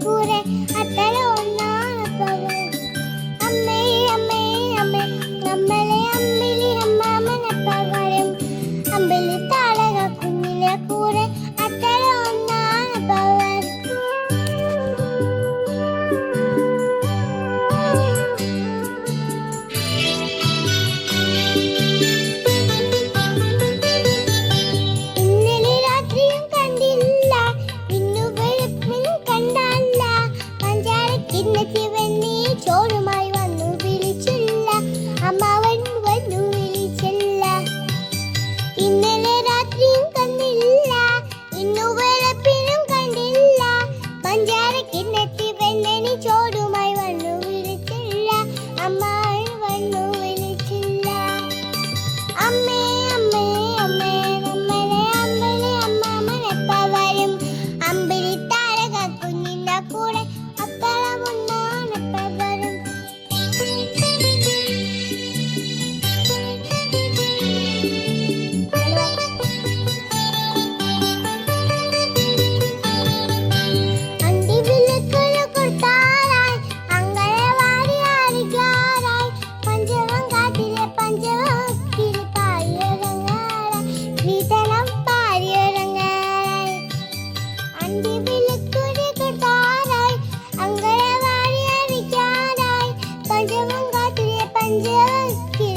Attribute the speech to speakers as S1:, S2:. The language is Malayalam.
S1: കൂടെ അത്തല ഒന്നാണപ്പവൻ അമ്മേ അമ്മേ അമ്മേ നമ്മളെ അമ്മിലി അമ്മാമനപ്പവരും അമ്പിലി താളക കുഞ്ഞിലെ കൂടെ അത്തല ഒന്നാണപ്പവൻ ഇന്നലെ രാത്രിയും കണ്ടില്ല ഇന്നു വെളുപ്പിനും കണ്ടല്ല പഞ്ചാരക്കിണ്ണത്തി വെണ്ണി ചോറുമായി വന്നു വിളിച്ചില്ല അമ്മാവൻ വന്നു വിളിച്ചില്ല ഇന്നലെ രാത്രിയും കണ്ടില്ല ഇന്നു വെളുപ്പിനും കണ്ടില്ല പഞ്ചാരക്കിണ്ണത്തി വെണ്ണി ചോറുമായി വന്നു വിളിച്ചില്ല അമ്മാവൻ വന്നു വിളിച്ചില്ല അമ്മേ അമ്മേ അമ്മേ നമ്മളെ അമ്മിലി അമ്മാമനെപ്പവരും അമ്പിലി താരക കുഞ്ഞിന്റെ കൂടെ അത്തളമൊന്നാണെപ്പവരും അന്തിവിളക്കുകൾ കൊടുത്താറായി അങ്കണവാടി അരികാറായി പഞ്ചവം കാട്ടിലെ പഞ്ചവക്കിൽ പാരിയിറങ്ങാറായി വിതനം പാരിയിറങ്ങാറായി അന്തിവിളക്കുകൾ കൊടുത്താറായി അങ്കണവാടി അരികാറായി പഞ്ചവം കാട്ടിലെ പഞ്ചവക്കിൽ